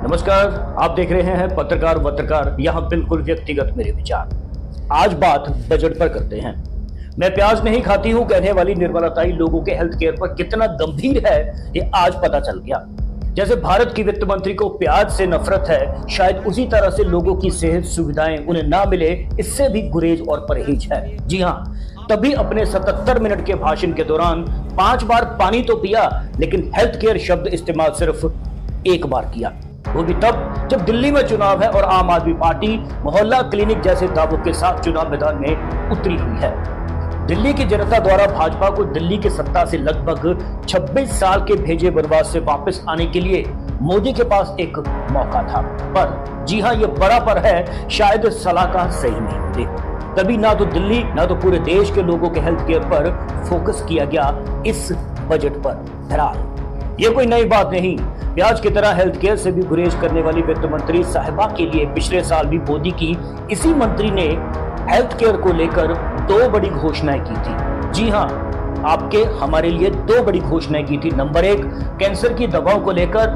नमस्कार, आप देख रहे हैं पत्रकार। यहाँ बिल्कुल व्यक्तिगत मेरे विचार। आज बात बजट पर करते हैं। मैं प्याज नहीं खाती हूं कहने वाली निर्मला ताई लोगों के हेल्थ केयर पर कितना गंभीर है ये आज पता चल गया। जैसे भारत की वित्त मंत्री को प्याज से नफरत है, शायद उसी तरह से लोगों की सेहत सुविधाएं उन्हें ना मिले इससे भी गुरेज और परहेज है। जी हाँ, तभी अपने 77 मिनट के भाषण के दौरान 5 बार पानी तो पिया, लेकिन हेल्थ केयर शब्द इस्तेमाल सिर्फ 1 बार किया, वो भी तब जब दिल्ली में चुनाव है और आम आदमी पार्टी मोहल्ला क्लिनिक जैसे दावों के साथ चुनाव मैदान में उतरी हुई है। दिल्ली की जनता द्वारा भाजपा को दिल्ली की सत्ता से लगभग 26 साल के भेजे वनवास से वापस आने के लिए मोदी के पास एक मौका था, पर जी हां, ये बड़ा पर है, शायद सलाहकार सही नहीं होते। तभी ना तो दिल्ली ना तो पूरे देश के लोगों के हेल्थ केयर पर फोकस किया गया इस बजट पर। बहरहाल ये कोई नई बात नहीं। प्याज की तरह हेल्थ केयर से भी गुरेज करने वाली वित्त मंत्री साहिबा के लिए पिछले साल भी मोदी की इसी मंत्री ने हेल्थ केयर को लेकर 2 बड़ी घोषणाएं की थी। जी हां, आपके हमारे लिए 2 बड़ी घोषणाएं की थी। नंबर 1, कैंसर की दवाओं को लेकर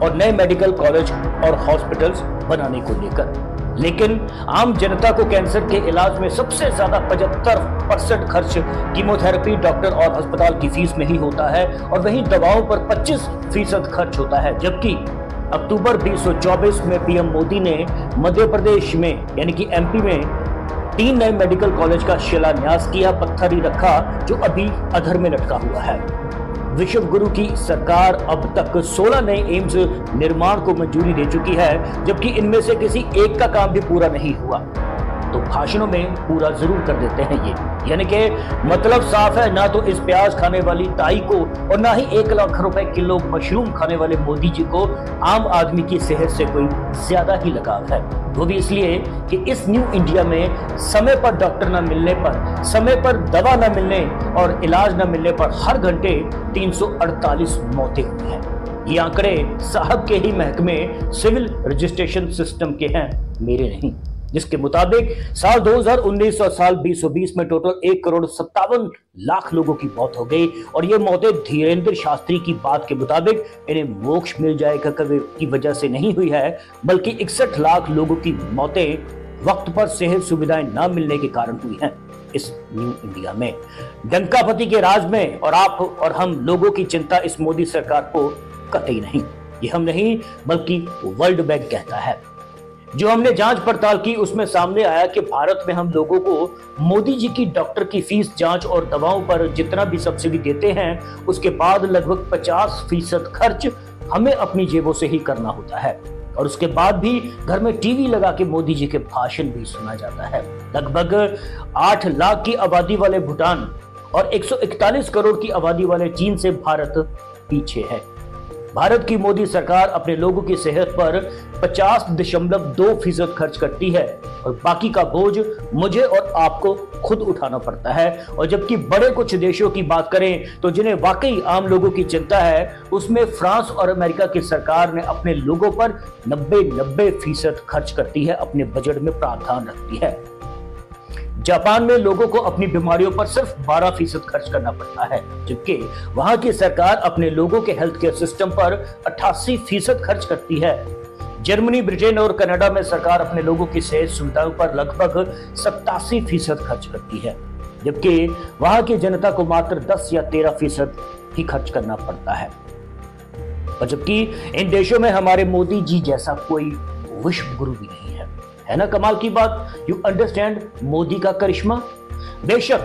और नए मेडिकल कॉलेज और हॉस्पिटल्स बनाने को लेकर। लेकिन आम जनता को कैंसर के इलाज में सबसे ज्यादा 75% खर्च कीमोथेरेपी, डॉक्टर और अस्पताल की फीस में ही होता है, और वहीं दवाओं पर 25% खर्च होता है। जबकि अक्टूबर 2024 में पीएम मोदी ने मध्य प्रदेश में यानी कि एमपी में 3 नए मेडिकल कॉलेज का शिलान्यास किया, पत्थर ही रखा जो अभी अधर में लटका हुआ है। विश्व गुरु की सरकार अब तक 16 नए एम्स निर्माण को मंजूरी दे चुकी है, जबकि इनमें से किसी एक का काम भी पूरा नहीं हुआ। तो भाषणों में पूरा जरूर कर देते हैं ये, यानी कि मतलब साफ है, ना तो इस प्याज खाने वाली ताई को और ना ही 1 लाख रुपए किलो मशरूम खाने वाले मोदी जी को आम आदमी की सेहत से कोई ज्यादा ही लगाव है। वो भी इसलिए कि इस न्यू इंडिया में समय पर डॉक्टर न मिलने पर, समय पर दवा न मिलने और इलाज न मिलने पर हर घंटे 348 मौतें हुई हैं। ये आंकड़े साहब के ही महकमे सिविल रजिस्ट्रेशन सिस्टम के हैं, मेरे नहीं। जिसके मुताबिक साल 2019 और साल 2020 में टोटल 1,57,00,000 लोगों की मौत हो गई, और ये मौतें धीरेन्द्र शास्त्री की बात के मुताबिक इन्हें मोक्ष मिल जाएगा की वजह से नहीं हुई है, बल्कि 61 लाख लोगों की मौतें वक्त पर सेहत सुविधाएं न मिलने के कारण हुई हैं। इस न्यू इंडिया में डंकापति के राज में और आप और हम लोगों की चिंता इस मोदी सरकार को कतई नहीं। ये हम नहीं बल्कि वर्ल्ड बैंक कहता है। जो हमने जांच पड़ताल की उसमें सामने आया कि भारत में हम लोगों को मोदी जी की डॉक्टर की फीस, जांच और दवाओं पर जितना भी सब्सिडी देते हैं, उसके बाद लगभग 50% खर्च हमें अपनी जेबों से ही करना होता है, और उसके बाद भी घर में टीवी लगा के मोदी जी के भाषण भी सुना जाता है। लगभग 8 लाख की आबादी वाले भूटान और 141 करोड़ की आबादी वाले चीन से भारत पीछे है। भारत की मोदी सरकार अपने लोगों की सेहत पर 50.2% खर्च करती है, और बाकी का बोझ मुझे और आपको खुद उठाना पड़ता है। और जबकि बड़े कुछ देशों की बात करें तो जिन्हें वाकई आम लोगों की चिंता है, उसमें फ्रांस और अमेरिका की सरकार ने अपने लोगों पर 90% खर्च करती है, अपने बजट में प्रावधान रखती है। जापान में लोगों को अपनी बीमारियों पर सिर्फ 12% खर्च करना पड़ता है, जबकि वहां की सरकार अपने लोगों के हेल्थ केयर सिस्टम पर 88% खर्च करती है। जर्मनी, ब्रिटेन और कनाडा में सरकार अपने लोगों की सेहत सुविधाओं पर लगभग 87% खर्च करती है, जबकि वहां की जनता को मात्र 10 या 13% ही खर्च करना पड़ता है। और जबकि इन देशों में हमारे मोदी जी जैसा कोई विश्व गुरु भी नहीं है ना कमाल की बात। यू अंडरस्टैंड मोदी का करिश्मा। बेशक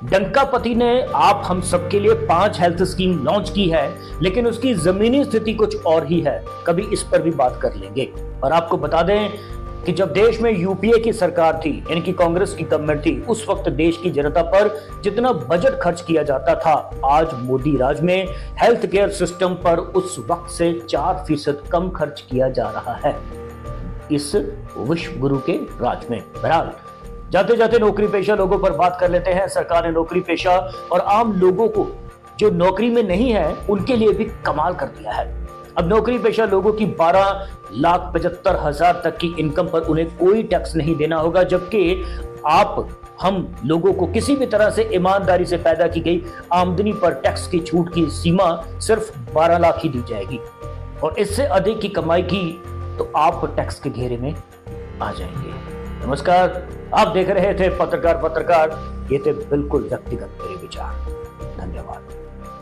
डंकापति ने आप हम सबके लिए 5 हेल्थ स्कीम लॉन्च की है, लेकिन उसकी जमीनी स्थिति कुछ और ही है। कभी इस पर भी बात कर लेंगे। और आपको बता दें कि जब देश में यूपीए की सरकार थी, यानी कि कांग्रेस की गवर्नमेंट थी, उस वक्त देश की जनता पर जितना बजट खर्च किया जाता था, आज मोदी राज में हेल्थ केयर सिस्टम पर उस वक्त से 4% कम खर्च किया जा रहा है इस विश्व गुरु के राज में। बहरहाल जाते जाते नौकरी पेशा लोगों पर बात कर लेते हैं। सरकार ने नौकरी पेशा और आम लोगों को जो नौकरी में नहीं है उनके लिए भी कमाल कर दिया है। अब नौकरी पेशा लोगों की 12,75,000 तक की इनकम पर उन्हें कोई टैक्स नहीं देना होगा, जबकि आप हम लोगों को किसी भी तरह से ईमानदारी से पैदा की गई आमदनी पर टैक्स की छूट की सीमा सिर्फ 12 लाख ही दी जाएगी, और इससे अधिक की कमाई की तो आप टैक्स के घेरे में आ जाएंगे। नमस्कार, आप देख रहे थे पत्रकार। ये थे बिल्कुल व्यक्तिगत मेरे विचार। धन्यवाद।